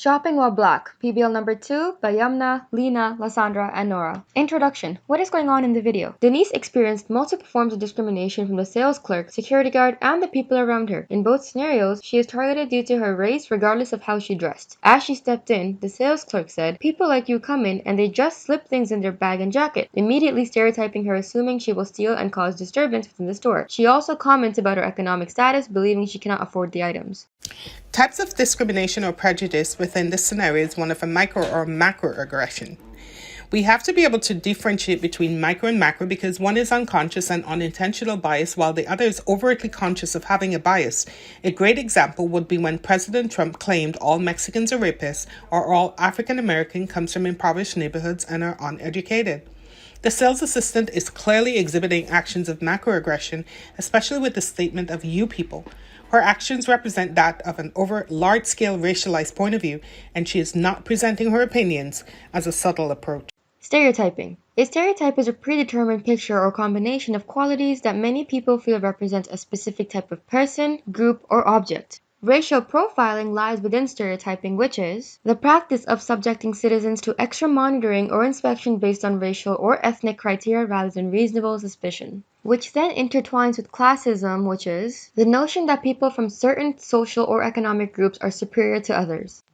Shopping While Black, PBL number 2 by Yamna, Lena, Lysandra, and Nora. Introduction. What is going on in the video? Denise experienced multiple forms of discrimination from the sales clerk, security guard, and the people around her. In both scenarios, she is targeted due to her race regardless of how she dressed. As she stepped in, the sales clerk said, "People like you come in and they just slip things in their bag and jacket," immediately stereotyping her, assuming she will steal and cause disturbance within the store. She also comments about her economic status, believing she cannot afford the items. Types of discrimination or prejudice within this scenario is one of a micro or macroaggression. We have to be able to differentiate between micro and macro because one is unconscious and unintentional bias while the other is overtly conscious of having a bias. A great example would be when President Trump claimed all Mexicans are rapists or all African American comes from impoverished neighborhoods and are uneducated. The sales assistant is clearly exhibiting actions of macroaggression, especially with the statement of "you people." Her actions represent that of an large-scale racialized point of view, and she is not presenting her opinions as a subtle approach. Stereotyping. A stereotype is a predetermined picture or combination of qualities that many people feel represents a specific type of person, group, or object. Racial profiling lies within stereotyping, which is the practice of subjecting citizens to extra monitoring or inspection based on racial or ethnic criteria rather than reasonable suspicion, which then intertwines with classism, which is the notion that people from certain social or economic groups are superior to others.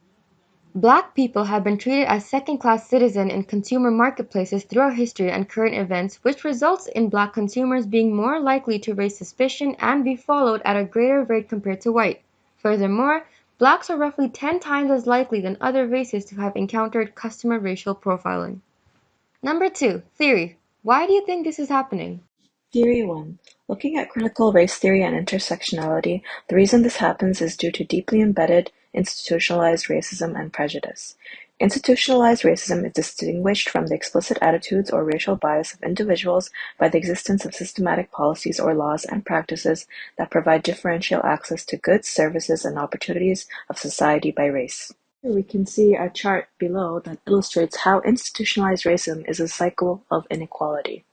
Black people have been treated as second-class citizens in consumer marketplaces throughout history and current events, which results in Black consumers being more likely to raise suspicion and be followed at a greater rate compared to white. Furthermore, Blacks are roughly 10 times as likely than other races to have encountered customer racial profiling. Number 2. Theory. Why do you think this is happening? Theory 1. Looking at critical race theory and intersectionality, the reason this happens is due to deeply embedded, institutionalized racism and prejudice. Institutionalized racism is distinguished from the explicit attitudes or racial bias of individuals by the existence of systematic policies or laws and practices that provide differential access to goods, services, and opportunities of society by race. Here we can see a chart below that illustrates how institutionalized racism is a cycle of inequality.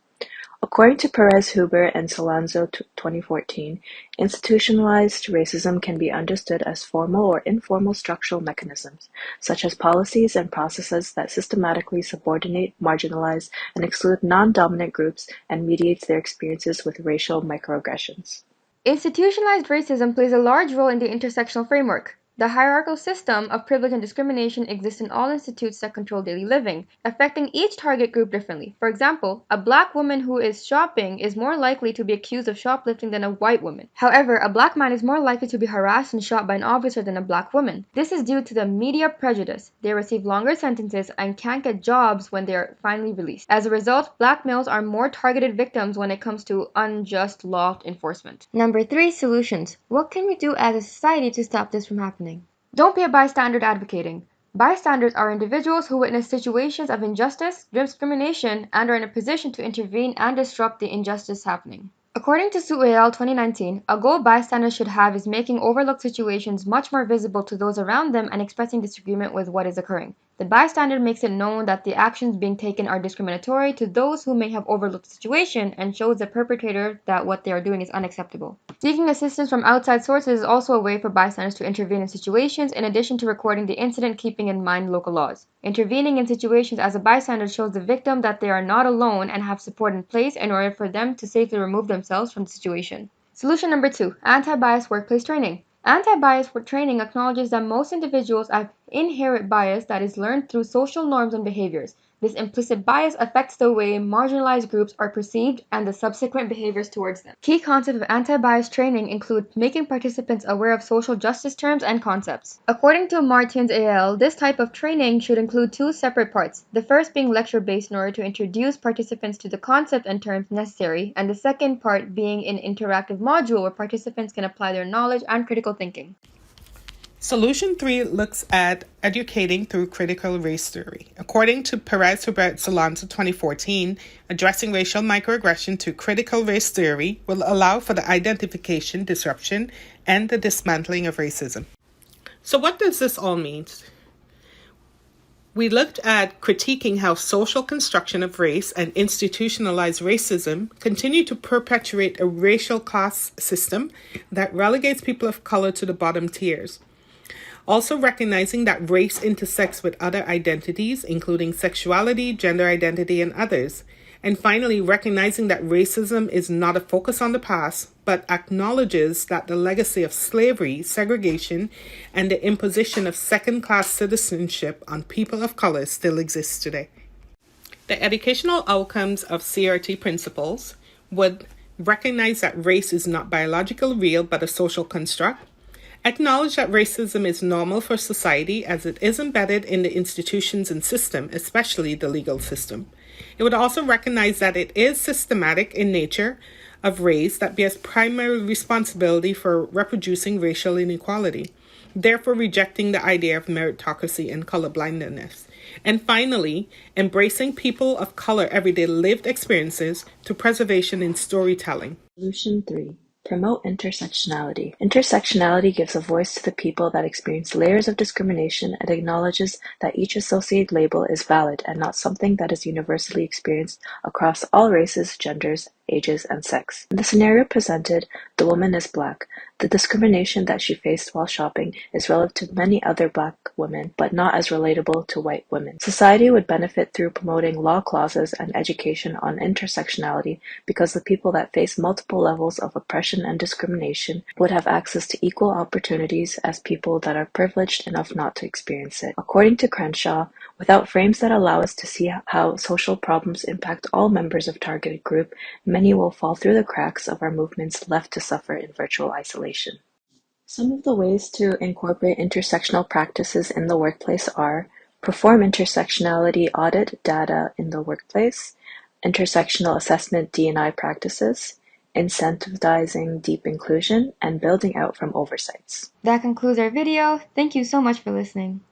According to Perez, Huber, and Solanzo 2014, institutionalized racism can be understood as formal or informal structural mechanisms, such as policies and processes that systematically subordinate, marginalize, and exclude non-dominant groups and mediates their experiences with racial microaggressions. Institutionalized racism plays a large role in the intersectional framework. The hierarchical system of privilege and discrimination exists in all institutes that control daily living, affecting each target group differently. For example, a Black woman who is shopping is more likely to be accused of shoplifting than a white woman. However, a Black man is more likely to be harassed and shot by an officer than a Black woman. This is due to the media prejudice. They receive longer sentences and can't get jobs when they are finally released. As a result, Black males are more targeted victims when it comes to unjust law enforcement. Number 3. Solutions. What can we do as a society to stop this from happening? Don't be a bystander advocating. Bystanders are individuals who witness situations of injustice, discrimination, and are in a position to intervene and disrupt the injustice happening. According to Aedt4130, a goal bystanders should have is making overlooked situations much more visible to those around them and expressing disagreement with what is occurring. The bystander makes it known that the actions being taken are discriminatory to those who may have overlooked the situation and shows the perpetrator that what they are doing is unacceptable. Seeking assistance from outside sources is also a way for bystanders to intervene in situations in addition to recording the incident, keeping in mind local laws. Intervening in situations as a bystander shows the victim that they are not alone and have support in place in order for them to safely remove themselves from the situation. Solution number 2. Anti-bias workplace training. Anti-bias training acknowledges that most individuals have inherent bias that is learned through social norms and behaviors. This implicit bias affects the way marginalized groups are perceived and the subsequent behaviors towards them. Key concepts of anti-bias training include making participants aware of social justice terms and concepts. According to Martins al., this type of training should include 2 separate parts, the first being lecture-based in order to introduce participants to the concept and terms necessary, and the second part being an interactive module where participants can apply their knowledge and critical thinking. Solution 3 looks at educating through critical race theory. According to Perez, Huber, and Solanzo 2014, addressing racial microaggression through critical race theory will allow for the identification, disruption, and the dismantling of racism. So what does this all mean? We looked at critiquing how social construction of race and institutionalized racism continue to perpetuate a racial class system that relegates people of color to the bottom tiers. Also recognizing that race intersects with other identities, including sexuality, gender identity, and others. And finally, recognizing that racism is not a focus on the past, but acknowledges that the legacy of slavery, segregation, and the imposition of second-class citizenship on people of color still exists today. The educational outcomes of CRT principles would recognize that race is not biologically real but a social construct, acknowledge that racism is normal for society as it is embedded in the institutions and system, especially the legal system. It would also recognize that it is systematic in nature of race that bears primary responsibility for reproducing racial inequality, therefore rejecting the idea of meritocracy and colorblindness. And finally, embracing people of color everyday lived experiences to preservation in storytelling. Solution 3. Promote intersectionality. Intersectionality gives a voice to the people that experience layers of discrimination and acknowledges that each associated label is valid and not something that is universally experienced across all races, genders, ages, and sex. In the scenario presented, the woman is Black. The discrimination that she faced while shopping is relative to many other Black women, but not as relatable to white women. Society would benefit through promoting law clauses and education on intersectionality because the people that face multiple levels of oppression and discrimination would have access to equal opportunities as people that are privileged enough not to experience it. According to Crenshaw, without frames that allow us to see how social problems impact all members of targeted group, many will fall through the cracks of our movements left to suffer in virtual isolation. Some of the ways to incorporate intersectional practices in the workplace are perform intersectionality audit data in the workplace, intersectional assessment D&I practices, incentivizing deep inclusion, and building out from oversights. That concludes our video. Thank you so much for listening.